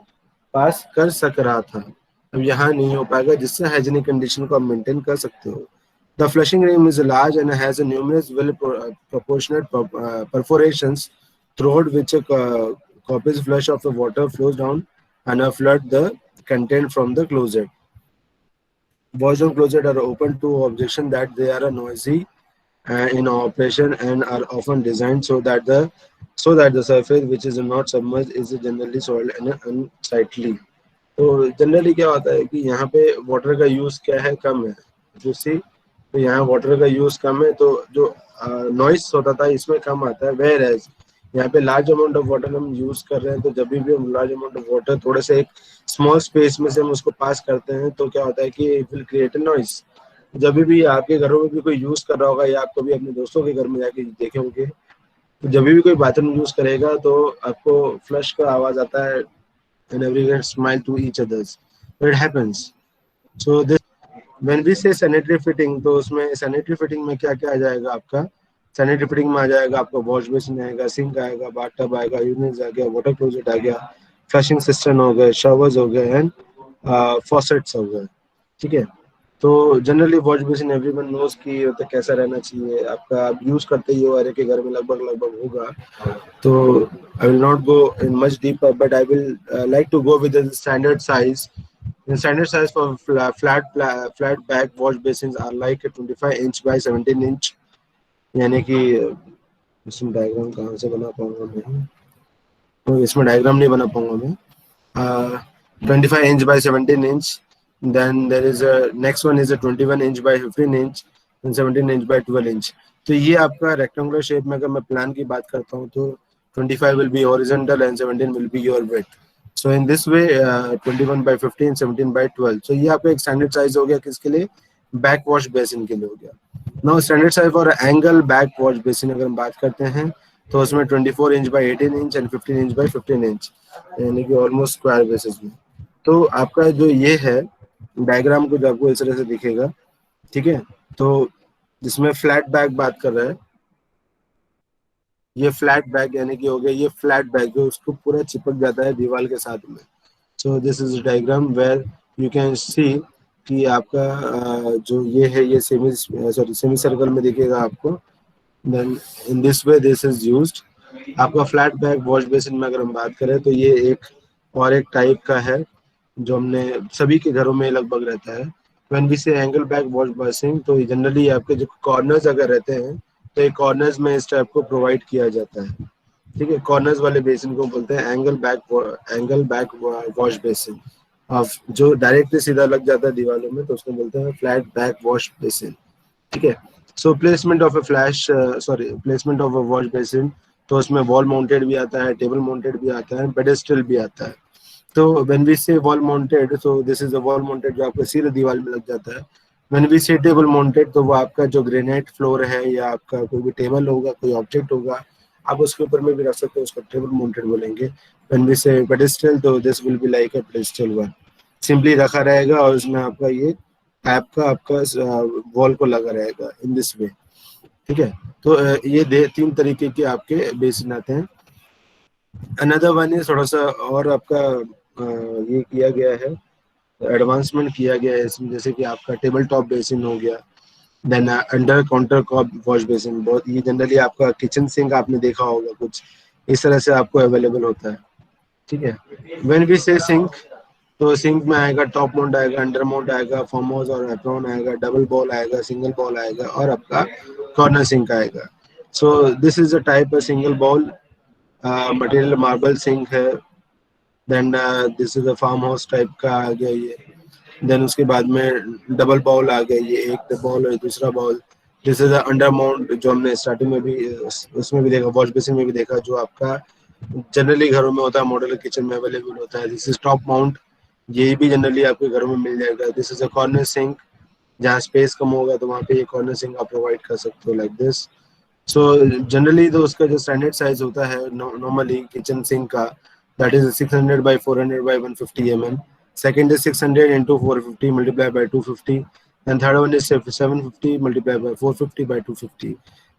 Speaker 1: पास कर सक रहा था, अब यहाँ नहीं हो पाएगा, जिससे हाइजीनिक कंडीशन को आप मेंटेन कर सकते हो। The flushing rim is large and has a numerous well proportionate perforations throughout which copious flush of the water flows down and flood the content from the closet. Voids of closet are open to objection that they are noisy in operation and are often designed so that the surface which is not submerged is generally soiled and unsightly. तो generally क्या होता है कि यहाँ पे water का use क्या है, कम है। जो सी तो यहाँ वाटर का यूज कम है, तो जो नॉइस होता था इसमें कम आता है। वेयर एज यहाँ पे लार्ज अमाउंट ऑफ वाटर हम यूज कर रहे हैं, तो जब भी हम लार्ज अमाउंट ऑफ वाटर थोड़े से एक स्मॉल स्पेस में से हम उसको पास करते हैं, तो क्या होता है कि it will create a noise. जब भी आपके घरों में भी कोई यूज कर रहा होगा या आप कभी अपने दोस्तों के घर में जाके देखे होंगे, तो जब भी कोई बाथरूम यूज करेगा तो आपको फ्लश का आवाज आता है and everyone smile to each others. So it happens. So this when we say sanitary fitting, तो उसमें sanitary fitting में क्या क्या आ जाएगा आपका? Sanitary fitting में आ जाएगा आपका वॉश बेसिन आएगा, सिंक आएगा, बाथ टब आएगा, यूनिट्स आ गया, वाटर क्लोजेट आ गया, फ्लशिंग सिस्टम हो गए, शावर्स हो गए एंड फॉसेट्स हो गए। ठीक है, तो generally wash basin everyone knows कि तो कैसा रहना चाहिए आपका, आप यूज करते ही हो, हर एक के घर में लगभग लगभग होगा। तो I will not go in much deeper, but I will like to go with the standard size. The standard size for flat back wash basins are like 25 inch by 17 inch. यानी कि इसमें डायग्राम कहाँ से बना पाऊंगा मैं, तो इसमें डायग्राम नहीं बना पाऊंगा मैं। 25 inch by 17 inch. Then there is a next one is a 21 inch by 15 inch and 17 inch by 12 inch. तो ये आपका रेक्टेंगुलर शेप में अगर मैं प्लान की बात करता हूँ तो 25 will be horizontal and 17 will be your width. So in this way 21 by 15, 17 by 12. So ये आपका एक स्टैंडर्ड साइज हो गया, किसके लिए? बैक वॉश बेसिन के लिए हो गया। Now standard size for angle back wash basin अगर हम बात करते हैं तो उसमें 24 inch by 18 inch and 15 inch by 15 inch, यानी कि ऑलमोस्ट स्क्वायर बेसिस में। तो आपका जो ये है डायग्राम कुछ आपको इस तरह से दिखेगा। ठीक है, तो जिसमें फ्लैट बैक बात कर रहा है, ये फ्लैट बैक यानी कि हो गया ये फ्लैट बैक जो उसको पूरा चिपक जाता है दीवार के साथ में। So this is diagram where you can see कि आपका जो ये है ये सेमी सर्कल में दिखेगा आपको। Then in this way this is used. आपका फ्लैट बैक वॉश बेसिन में अगर हम बात करें तो ये एक और एक टाइप का है जो हमने सभी के घरों में लगभग रहता है। व्हेन वी से एंगल बैक वॉश बेसिन, तो जनरली आपके जो कॉर्नर्स अगर रहते हैं तो एक कॉर्नर्स में इस टाइप को प्रोवाइड किया जाता है। ठीक है, कॉर्नर्स वाले बेसिन को बोलते हैं एंगल बैक वॉश बेसिन। अब जो डायरेक्टली सीधा लग जाता है दीवारों में तो उसको बोलते हैं फ्लैट बैक वॉश बेसिन। ठीक है, so placement of a wash basin, तो उसमें वॉल माउंटेड भी आता है, टेबल माउंटेड भी आता है, पेडेस्टल भी आता है। तो व्हेन वी से wall mounted, so this is a wall mounted जो आपको सीधे दीवार में लग जाता है। व्हेन वी से टेबल माउंटेड, तो वो आपका जो ग्रेनाइट फ्लोर है या आपका कोई भी टेबल होगा, कोई ऑब्जेक्ट होगा, आप उसके ऊपर में भी रख सकते हो, उसको टेबल माउंटेड बोलेंगे। व्हेन वी से पेडेस्टल, तो this will be like a pedestal one, simply रखा रहेगा और उसमें आपका ये आपका वॉल को लगा रहेगा इन दिस वे। ठीक है, तो ये तीन तरीके के आपके बेसिन आते हैं। अनदर वन इज थोड़ा सा और आपका ये किया गया है, एडवांसमेंट किया गया है इसमें, जैसे कि आपका टेबल टॉप बेसिन हो गया, then under counter top wash basin. बहुत ये जनरली आपका किचन सिंक आपने देखा होगा कुछ इस तरह से आपको अवेलेबल होता है। ठीक है, व्हेन वी से सिंक, तो सिंक में आएगा टॉप माउंट आएगा, अंडर माउंट आएगा, फार्म हाउस और एप्रॉन आएगा, डबल बॉल आएगा, सिंगल बॉल आएगा और आपका कॉर्नर सिंक आएगा। So this is a type of single bowl material marble sink है। Then this is a farmhouse type का आ गया ये। देन उसके बाद में डबल बॉल आ गया, ये एक बॉल और दूसरा ball. This is under mount जो हमने स्टार्टिंग में भी उसमें भी देखा, वॉश बेसिन में भी देखा, जो आपका जनरली घरों में होता है, मॉडल किचन में अवेलेबल होता है। दिस इज टॉप माउंट, ये भी जनरली आपके घरों में मिल जाएगा। This is a corner sink, जहाँ स्पेस कम होगा तो वहाँ पे ये कॉर्नर सिंक आप प्रोवाइड कर सकते हो लाइक दिस। सो जनरली तो उसका जो स्टैंडर्ड साइज होता है नॉर्मली किचन सिंक का, that is 600 by 400 by 150 mm. Second is 600 into 450 multiplied by 250, and third one is 750 multiplied by 450 by 250.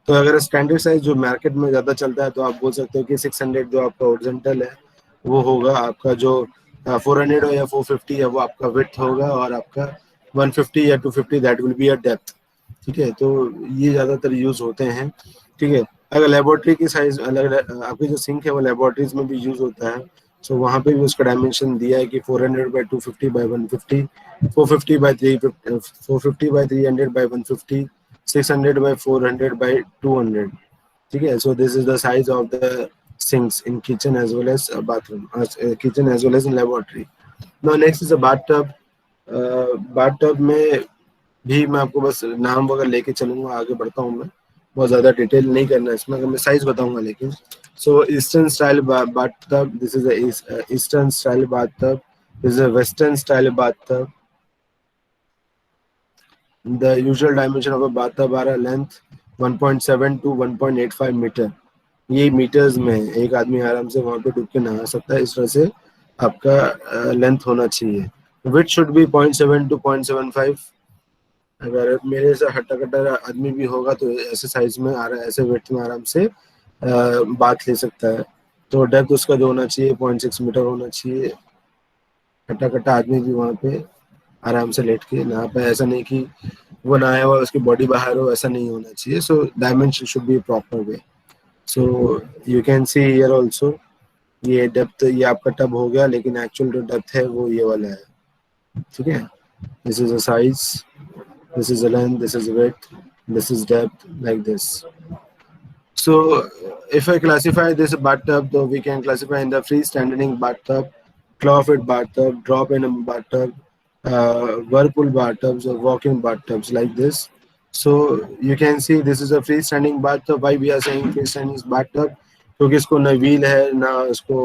Speaker 1: तो अगर स्टैंडर्ड साइज जो मार्केट में ज़्यादा चलता है तो आप बोल सकते हो कि 600 जो आपका ओरिजेंटल है वो होगा, आपका जो 400 या 450 है वो आपका विड्थ होगा, और आपका 150 या 250 that will be a depth. ठीक है, तो ये ज़्यादातर यूज होते हैं। ठीक है, अगर लेबोरेटरी की साइज अलग, आपकी जो सिंक है वो लेबोरेटरीज में भी यूज होता है, सो वहाँ पे भी उसका डायमेंशन दिया है कि 400 by 250 by 150, 450 by 350, 450 by 300 by 150, 600 by 400 by 200. ठीक है, सो this is the size of the sinks in kitchen as well as bathroom, kitchen as well as in laboratory. Now next is a bathtub. Bathtub में भी मैं आपको बस नाम वगैरह लेके चलूंगा, आगे बढ़ता हूँ मैं, बहुत ज़्यादा डिटेल नहीं करना है इसमें, अगर मैं साइज बताऊंगा लेकिन. So eastern style bathtub, this is eastern style bathtub, this is a western style bathtub. The usual dimension of a bathtub are length 1.7 to 1.85 metre. ये मीटर्स में एक आदमी आराम से वहां पे डूब के नहा सकता है, इस तरह से आपका लेंथ होना चाहिए. Width should be 0.7 to 0.75. अगर मेरे से हट्टा कट्टा आदमी भी होगा तो ऐसे साइज में आ रहा है, ऐसे विड्थ में आराम से बात ले सकता है. तो डेप्थ उसका जो होना चाहिए 0.6 मीटर होना चाहिए. हट्टा कट्टा आदमी भी वहाँ पे आराम से लेट के नहा पाए, ऐसा नहीं कि वो नहाया हुआ उसकी बॉडी बाहर हो, ऐसा नहीं होना चाहिए. So dimension should be proper way. So you can see here also, ये डेप्थ, ये आपका टब हो गया, लेकिन एक्चुअल जो डेप्थ है वो ये वाला है. ठीक है, this is a size, this is the length, this is the width, this is depth, like this. So if I classify this bathtub, though we can classify in the freestanding bathtub, claw-fit bathtub, drop-in bathtub, whirlpool bathtubs, or walk-in bathtubs, like this. So you can see this is a freestanding bathtub. Why we are saying freestanding bathtub? क्योंकि इसको ना wheel है ना इसको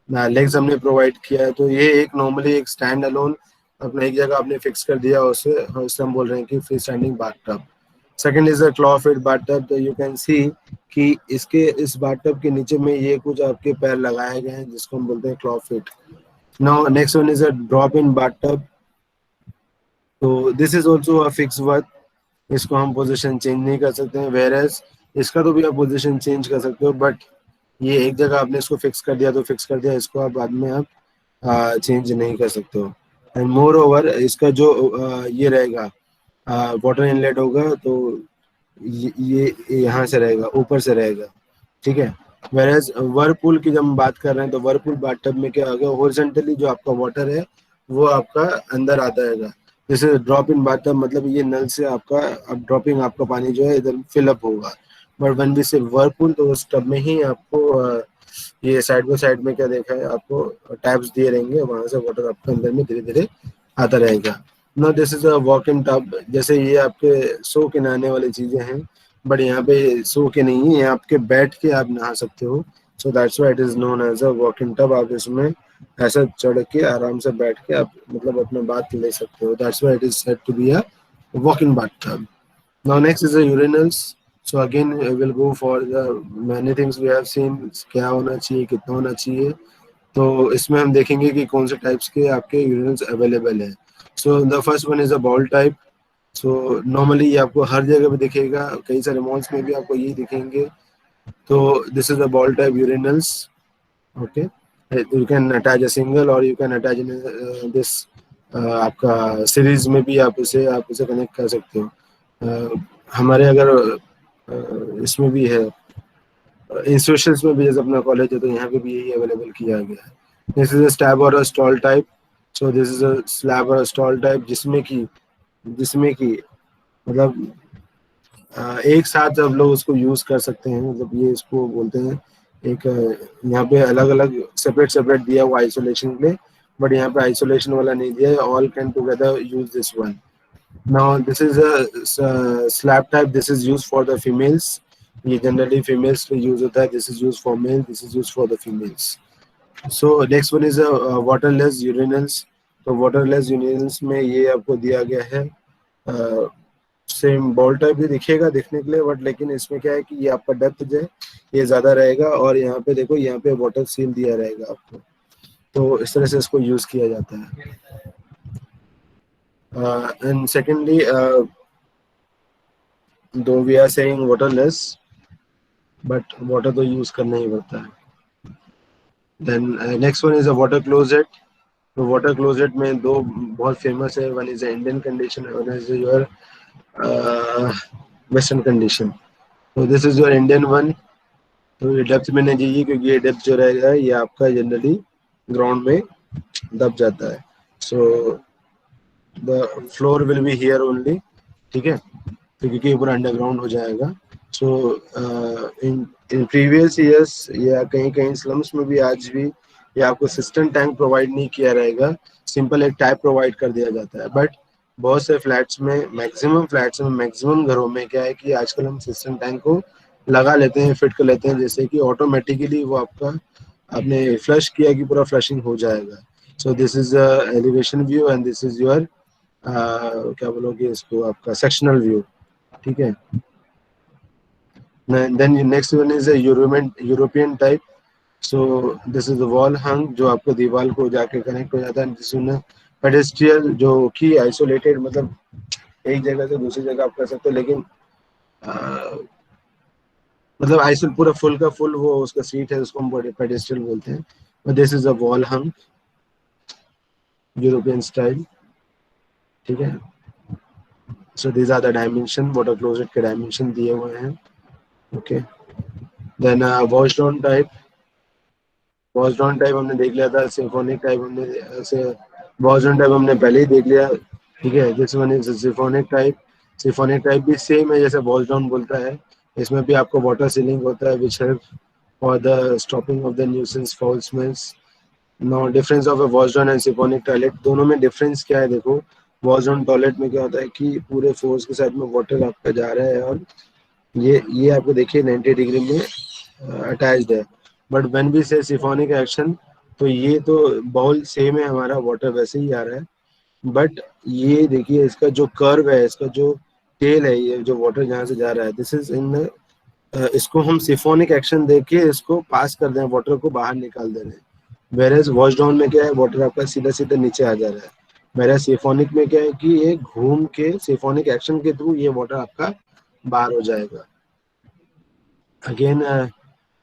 Speaker 1: ना legs हमने provide किया है, तो ये एक नॉर्मली एक स्टैंड अलोन अपने एक जगह आपने फिक्स कर दिया उसे, उससे हम बोल रहे हैं कि free standing bathtub. Second is a claw fit bathtub. तो यू कैन सी कि इसके इस बाथटब के नीचे में ये कुछ आपके पैर लगाए गए हैं जिसको हम बोलते हैं claw feet. Now next one is a drop in bathtub. तो this is also a fix work, इसको हम पोजीशन चेंज नहीं कर सकते हैं, वेयर एज इसका तो भी आप पोजीशन चेंज कर सकते हो, बट ये एक जगह आपने इसको फिक्स कर दिया तो फिक्स कर दिया, इसको आप बाद में आप चेंज नहीं कर सकते हो. एंड मोर ओवर इसका जो ये रहेगा वाटर इनलेट होगा, तो ये यहाँ से रहेगा, ऊपर से रहेगा. ठीक है, वेरएज वर्लपूल की जब हम बात कर रहे हैं तो वर्लपूल बाथटब में क्या होगा, हॉरिजॉन्टली जो आपका वाटर है वो आपका अंदर आता रहेगा. जैसे ड्रॉप इन बाथटब मतलब ये नल से आपका अब ड्रॉपिंग आपका पानी जो है इधर फिलअप होगा. बट वन भी से वर्लपूल, तो उस टब में ही आपको ये साइड बाई साइड में क्या देखा है आपको टैब्स दिए रहेंगे, वहां से वाटर आपके अंदर में धीरे धीरे आता रहेगा. No this is a walk in tub. जैसे ये आपके सो के नहाने वाली चीजें हैं, बट यहाँ पे सो के नहीं है, आपके बैठ के आप नहा सकते हो. So that's why it is known as a walk in tub. आप इसमें ऐसा चढ़ के आराम से बैठ के आप मतलब अपना बात ले सकते हो. That's why it is said to be a walk in bathtub. Now next is the urinals. So again will go for the many things we have seen, क्या होना चाहिए, कितना होना चाहिए. तो इसमें हम देखेंगे कि कौन से टाइप्स के आपके यूरिनल्स अवेलेबल है. So the first one is a bowl type. So normally ये आपको हर जगह पे दिखेगा, कई सारे मॉल्स में भी आपको यही दिखेंगे. तो this is a bowl type urinals. Okay, you can attach a single और you can attach in this, आपका सीरीज में भी आप उसे कनेक्ट कर सकते हो. हमारे अगर इसमें भी है इंस्टीट्यूशंस में भी, जैसे अपना कॉलेज है तो यहाँ पे भी यही अवेलेबल किया गया है. दिस इज अ स्लैब और a stall type. So this is a slab और स्टॉल टाइप जिसमें कि मतलब एक साथ सब लोग उसको यूज कर सकते हैं. मतलब ये इसको बोलते हैं एक यहाँ पे अलग अलग सेपरेट सेपरेट दिया हुआ आइसोलेशन के लिए, बट यहाँ पे आइसोलेशन वाला नहीं दिया है, all can together use this one. Now this is a slab type. This is use for the females. ये जनरली फीमेल्स पे यूज होता है. This is use for male, this is use for the females. So next one is waterless urinals. तो waterless urinals में ये आपको दिया गया है, सेम बॉल टाइप भी दिखेगा दिखने के लिए, बट लेकिन इसमें क्या है कि ये आपका डेप्थ जो है ये ज्यादा रहेगा, और यहाँ पे देखो यहाँ पे वाटर सील दिया रहेगा आपको. तो इस तरह से इसको यूज किया जाता है. And secondly, though we are saying waterless, but water तो यूज करना ही पड़ता है. Then next one is a water closet. तो वाटर क्लोजेट में दो बहुत फेमस है, one is Indian condition, one is your western condition. तो this is your Indian one. तो ये डेप्थ में नहीं जाइए, क्योंकि ये डेप्थ जो रहेगा ये आपका जनरली ग्राउंड में दब जाता है। So the floor will be here only, ठीक है, तो क्योंकि ये पूरा अंडरग्राउंड हो जाएगा। So in in previous years या कहीं कहीं स्लम्स में भी आज भी ये आपको सिस्टम टैंक प्रोवाइड नहीं किया रहेगा, सिंपल एक टैप प्रोवाइड कर दिया जाता है। बट बहुत से फ्लैट्स में, मैक्सिमम फ्लैट्स में, मैक्सिमम घरों में क्या है कि आजकल हम सिस्टम टैंक को लगा लेते हैं, फिट कर लेते हैं, जैसे कि ऑटोमेटिकली वो आपका, आपने फ्लश किया कि पूरा फ्लशिंग हो जाएगा। So this is elevation view and this is your क्या बोलोगे इसको, आपका सेक्शनल व्यू, ठीक है। Then next one is European type. So this is wall hung, जो आपको दीवार को जाके कनेक्ट हो जाता है। दिस पेडेस्ट्रियल, जो कि आइसोलेटेड, मतलब एक जगह से दूसरी जगह आप कर सकते हो, लेकिन मतलब आइसोल पूरा फुल का फुल वो उसका सीट है, उसको हम पेडेस्ट्रियल बोलते हैं। This is a wall hung European style, ठीक है। So these are the dimension, water closet के डायमेंशन दिए हुए हैं, okay. Then wash down type, wash down type हमने देख लिया था। सिम्फोनिक टाइप हमने ऐसे, वॉश डाउन टाइप हमने पहले ही देख लिया, ठीक है। This one is symphonic type. Symphonic type भी सेम है जैसे वॉश डाउन बोलता है, इसमें भी आपको वाटर सीलिंग होता है which help for the stopping of the nuisance foul smells. No difference of a wash down and symphonic toilet, दोनों में डिफरेंस क्या है देखो। वॉश डाउन टॉयलेट में क्या होता है कि पूरे फोर्स के साथ में वाटर आपका जा रहा है, और ये आपको देखिए 90 डिग्री में अटैच्ड है। बट व्हेन वी से सिफोनिक एक्शन, तो ये तो बाउल सेम है हमारा, वाटर वैसे ही आ रहा है। बट ये देखिए इसका जो कर्व है, इसका जो टेल है, ये जो वाटर जहाँ से जा रहा है, दिस इज इन, इसको हम सिफोनिक एक्शन देके इसको पास कर दें, वाटर को बाहर निकाल दे रहे हैं। वेरेज वॉश डाउन में क्या है, वाटर आपका सीधा सीधा नीचे आ जा रहा है। मेरा सिफोनिक में क्या है कि ये घूम के सिफोनिक एक्शन के थ्रू ये वाटर आपका बाहर हो जाएगा। Again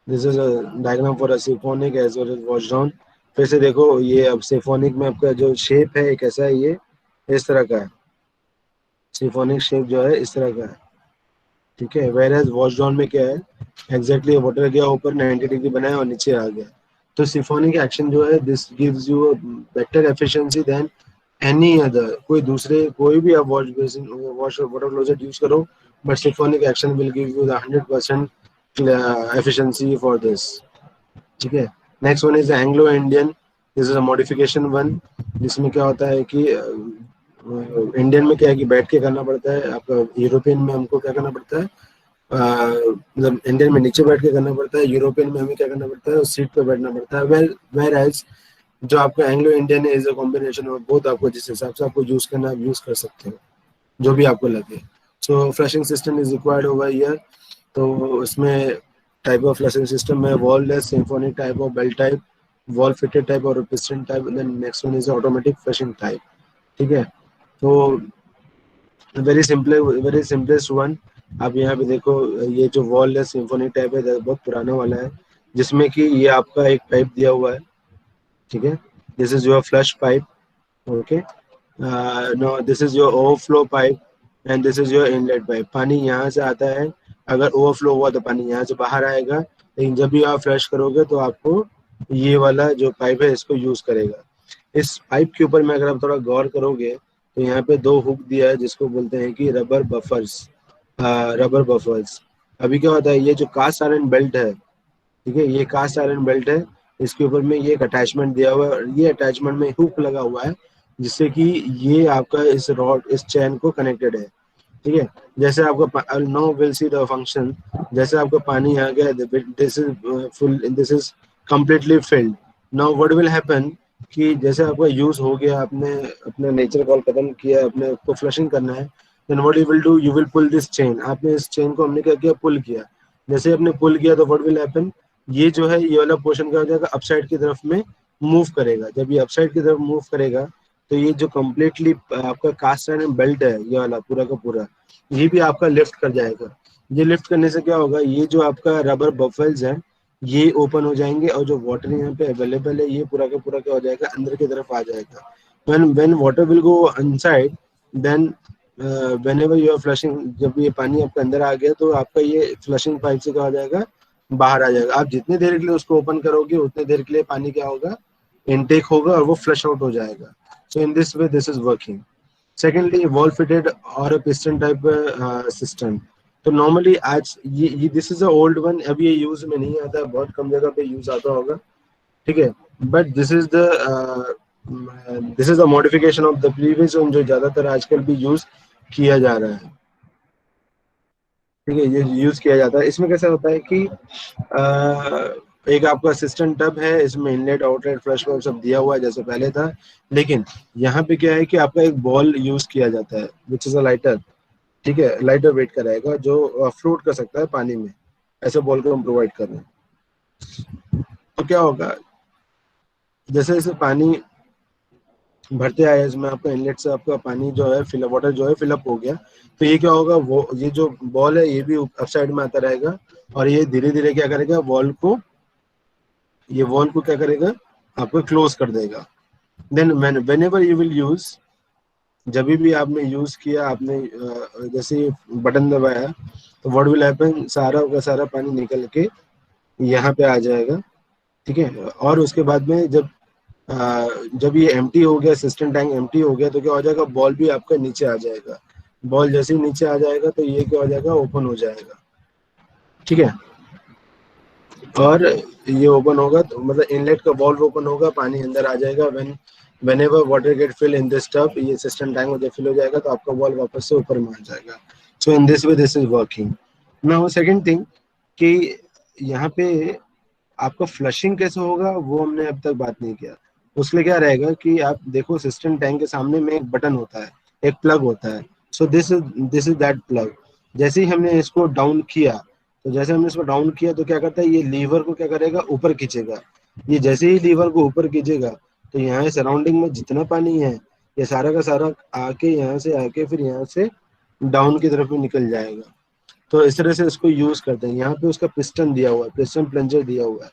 Speaker 1: this is a diagram for a symphonic as well as wash down. फिर से देखो, ये अब सिम्फोनिक में आपका जो शेप है कैसा है, ये इस तरह का है। सिम्फोनिक शेप जो है इस तरह का है, ठीक है। वेयर एज वॉश डाउन में क्या है, एग्जैक्टली वाटर गया ऊपर 90 डिग्री बनाया और नीचे आ गया। तो सिम्फोनिक एक्शन जो है, this gives you better efficiency than any other, कोई दूसरे कोई भी आप wash basin, wash water closet use करो, but symphonic action will give you the 100% efficiency for this, ठीक है। Next one is Anglo Indian, this is a modification one, जिसमें क्या होता है कि इंडियन में क्या है कि बैठ के करना पड़ता है, आपका यूरोपियन में हमको क्या करना पड़ता है, मतलब इंडियन में नीचे बैठ के करना पड़ता है, यूरोपियन में हमें क्या करना पड़ता है, सीट पे बैठना पड़ता है। वेर एज जो आपका एंग्लो इंडियन है is a combination of both, आपको जिस हिसाब से आपको यूज करना है यूज कर सकते हो, जो भी आपको लगे। So flushing system is required over here. तो इसमें टाइप ऑफ फ्लशिंग सिस्टम है वॉल लेस, सिम्फोनिक टाइप और bell type, wall fitted type और piston type. Then next one is automatic flushing type, ठीक है। तो वेरी सिंपलेस्ट वन। आप यहाँ पे देखो, ये जो वॉल लेस सिम्फोनिक टाइप है बहुत पुराना वाला है, जिसमें कि ये आपका एक पाइप दिया हुआ है, ठीक है। This is your flush pipe, okay. No, this is your overflow pipe and this is your inlet pipe. पानी यहाँ से आता है, अगर ओवरफ्लो हुआ तो पानी यहाँ से बाहर आएगा, लेकिन जब भी आप फ्लश करोगे तो आपको ये वाला जो पाइप है इसको यूज करेगा। इस पाइप के ऊपर में अगर आप थोड़ा गौर करोगे तो यहाँ पे दो हुक दिया है, जिसको बोलते हैं कि रबर बफर्स, रबर बफर्स। अभी क्या होता है, ये जो कास्ट आयरन बेल्ट है, ठीक है, ये कास्ट आयरन बेल्ट है, इसके ऊपर में ये एक अटैचमेंट दिया हुआ है, और ये अटैचमेंट में हुक लगा हुआ है, जिससे कि ये आपका इस रॉड, इस चैन को कनेक्टेड है, ठीक है। जैसे आपका no will see the function, जैसे आपका पानी आ गया, this is full, this is completely filled. Now what will happen कि जैसे आपका यूज हो गया, आपने अपना नेचर कॉल खत्म किया, अपने को फ्लशिंग करना है, then what you will do, you will pull this chain. आपने इस चेन को हमने क्या किया, पुल किया। जैसे आपने पुल किया तो व्हाट विल हैपन, ये जो है ये वाला पोर्शन क्या हो जाएगा, अपसाइड की तरफ में मूव करेगा। जब ये अपसाइड की तरफ मूव करेगा तो ये जो कम्प्लीटली आपका कास्ट आयरन बेल्ट है, ये वाला पूरा का पूरा, ये भी आपका लिफ्ट कर जाएगा। ये लिफ्ट करने से क्या होगा, ये जो आपका रबर बफल्स है ये ओपन हो जाएंगे, और जो वाटर यहाँ पे अवेलेबल है ये पूरा का पूरा क्या हो जाएगा, अंदर की तरफ आ जाएगा। when water will go inside, then whenever you are flushing, जब ये पानी आपके अंदर आ गया तो आपका ये फ्लशिंग पाइप से क्या हो जाएगा, बाहर आ जाएगा। आप जितनी देर के लिए उसको ओपन करोगे उतनी देर के लिए पानी क्या होगा, इनटेक होगा और वो फ्लश आउट हो जाएगा। So in this way this is working. Secondly wall fitted और पिस्टन टाइप सिस्टम। तो नॉर्मली आज ये this is a old one, अब ये यूज में नहीं आता, बहुत कम जगह पे यूज आता होगा, ठीक है। But this is the modification of the previous one, जो ज्यादातर आजकल भी यूज किया जा रहा है, ठीक है। ये यूज किया जाता है। इसमें कैसा होता है कि एक आपका सिस्टम टब है, इसमें इनलेट आउटलेट फ्लश वर्क सब दिया हुआ है जैसे पहले था, लेकिन यहाँ पे क्या है कि आपका एक बॉल यूज किया जाता है विच इज अ लाइटर, ठीक है। लाइटर वेट का रहेगा जो फ्लोट कर सकता है पानी में, ऐसे बॉल को हम प्रोवाइड कर रहे हैं। तो क्या होगा, जैसे जैसे पानी भरते आए इसमें, आपका इनलेट से आपका पानी जो है फिल वाटर जो है फिलअप हो गया, तो ये क्या होगा, वो ये जो बॉल है ये भी अप साइड में आता रहेगा, और ये धीरे धीरे क्या करेगा, वॉल को, ये वॉल को क्या करेगा, आपको क्लोज कर देगा। Then whenever you will use, जब भी आपने यूज किया, आपने जैसे बटन दबाया, तो व्हाट विल हैपन, सारा का सारा पानी निकल के यहाँ पे आ जाएगा, ठीक है। और उसके बाद में जब ये एम्प्टी हो गया, सिस्टम टैंक एम्प्टी हो गया, तो क्या हो जाएगा, बॉल भी आपका नीचे आ जाएगा। बॉल जैसे ही नीचे आ जाएगा तो ये क्या हो जाएगा, ओपन हो जाएगा, ठीक है। और ये ओपन होगा तो मतलब इनलेट का वॉल्व ओपन होगा, पानी अंदर आ जाएगा। whenever water get fill in this tub, ये सिस्टम टैंक में जब फिल हो जाएगा तो आपका वॉल्व वापस से ऊपर में आ जाएगा। So in this way this is working. Now second thing कि यहाँ पे आपका फ्लशिंग कैसे होगा वो हमने अब तक बात नहीं किया। उसके लिए क्या रहेगा कि आप देखो सिस्टम टैंक के सामने में एक बटन होता है, एक प्लग होता है। सो दिस इज दैट प्लग। जैसे ही हमने इसको डाउन किया, तो जैसे हमने इसको डाउन किया तो क्या करता है, ये लीवर को क्या करेगा, ऊपर खींचेगा। ये जैसे ही लीवर को ऊपर खींचेगा तो यहाँ सराउंडिंग में जितना पानी है ये सारा का सारा आके यहाँ से आके फिर यहाँ से डाउन की तरफ में निकल जाएगा। तो इस तरह से इसको यूज करते हैं। यहाँ पे उसका पिस्टन दिया हुआ है, पिस्टन प्लंजर दिया हुआ है।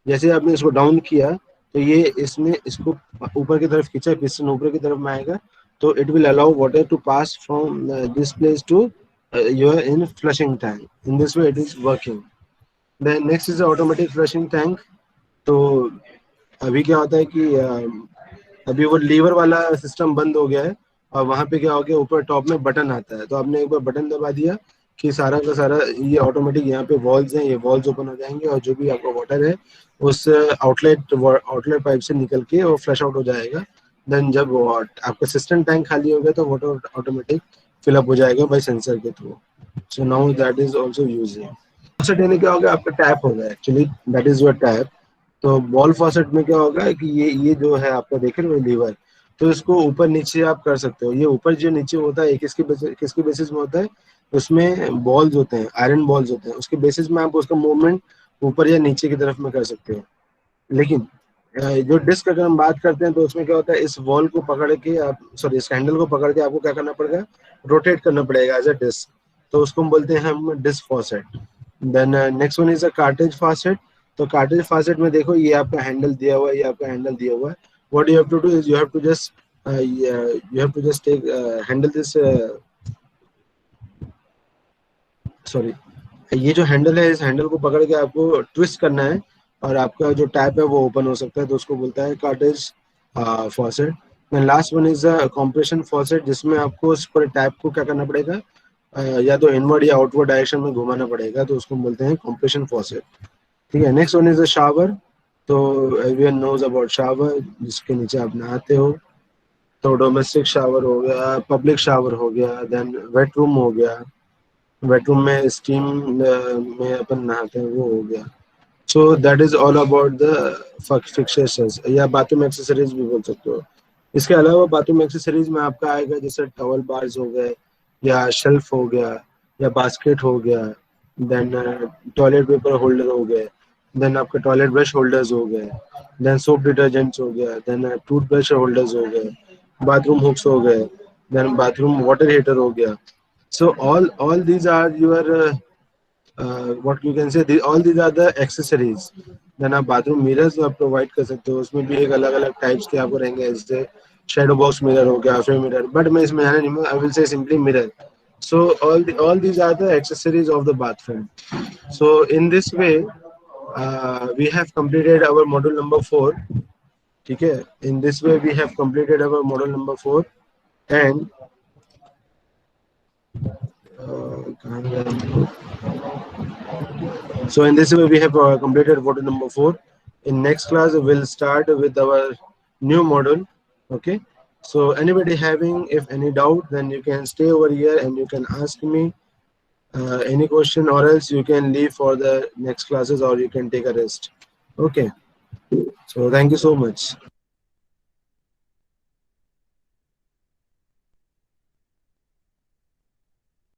Speaker 1: जैसे आपने इसको डाउन किया तो ये इसमें इसको ऊपर की तरफ खींचा, पिस्टन ऊपर की तरफ में आएगा, तो it will allow water to pass from this place to your in flushing tank. In this way it is working. Then next is automatic flushing tank. तो अभी क्या होता है कि अभी वो लीवर वाला सिस्टम बंद हो गया है, और वहां पे क्या हो गया, ऊपर टॉप में बटन आता है, तो आपने एक बार बटन दबा दिया कि सारा का सारा ये ऑटोमेटिक, यहाँ पे वॉल्स हैं, ये वॉल्स ओपन हो जाएंगे और जो भी आपका वाटर है उस आउटलेट पाइप से निकल के वो फ्लश आउट हो जाएगा। देन जब आपका सिस्टम टैंक खाली हो गया तो वाटर ऑटोमेटिक फिलअप हो जाएगा बाई सेंसर के through. So now that is also using. Faucet यानी क्या होगा, आपका टैप होगा actually, that is your tap. तो बॉल फॉसेट में क्या होगा कि ये जो है आपका देख रहे हो लीवर, तो इसको ऊपर नीचे आप कर सकते हो। ये ऊपर जो नीचे होता है किसके बेसिस में होता है, उसमें बॉल्स होते हैं, आयरन बॉल्स होते हैं, उसके बेसिस में आप उसका मूवमेंट ऊपर या नीचे की तरफ में कर सकते हो। लेकिन जो डिस्क अगर हम बात करते हैं तो उसमें क्या होता है, इस वॉल को पकड़ के आप, सॉरी इस हैंडल को पकड़ के आपको क्या करना पड़ेगा, रोटेट करना पड़ेगा एज अ डिस्क। तो उसको हम बोलते हैं हम disc faucet. Then next one is a cartridge faucet. तो कार्टेज फॉसेट में देखो ये आपका हैंडल दिया हुआ है, ये आपका हैंडल दिया हुआ है। What you have to do is you have to just take handle this, sorry, ये जो हैंडल है इस हैंडल को पकड़ के आपको ट्विस्ट करना है और आपका जो टैप है वो ओपन हो सकता है, तो उसको बोलता है cartridge faucet. Then last one is a compression faucet, जिसमें आपको उस पर टैप को क्या करना पड़ेगा, या तो इनवर्ड या आउटवर्ड डायरेक्शन में घुमाना पड़ेगा, तो उसको बोलते हैं कंप्रेशन फॉसेट, ठीक है। Next one is a shower. तो एवरीवन नोज अबाउट शावर, जिसके नीचे आप नहाते हो। तो डोमेस्टिक शावर हो गया, पब्लिक शावर हो गया, देन वेट रूम हो गया, बेडरूम में स्टीम में अपन नहाते हैं वो हो गया। सो that is all about the fixtures, या बाथरूम एक्सेसरीज भी बोल सकते हो। इसके अलावा बाथरूम एक्सेसरीज में आपका आएगा जैसे टॉवल बार्स हो गए, या शेल्फ हो गया, या बास्केट हो गया, देन टॉयलेट पेपर होल्डर हो गए, देन आपके टॉयलेट ब्रश होल्डर्स हो गए, देन सोप डिटर्जेंट्स हो गया, देन टूथब्रश होल्डर्स हो गए, बाथरूम हुक्स हो गए, देन बाथरूम वाटर हीटर हो गया। So all these are your what you can say, all these are the accessories. Then आप बाथरूम मिरर्स आप प्रोवाइड कर सकते हो, उसमें भी एक अलग अलग टाइप्स के आपको रहेंगे, जैसे shadow box mirror हो गया, frame mirror, but मैं इसमें जाना नहीं, I will say simply mirror. So all these are the accessories of the bathroom. So in this way we have completed our module number 4. Okay, in this way we have completed our module number 4, and so in this way we have completed module number 4. In next class we'll start with our new module. Okay, so anybody having if any doubt, then you can stay over here and you can ask me any question, or else you can leave for the next classes, or you can take a rest. Okay, so thank you so much.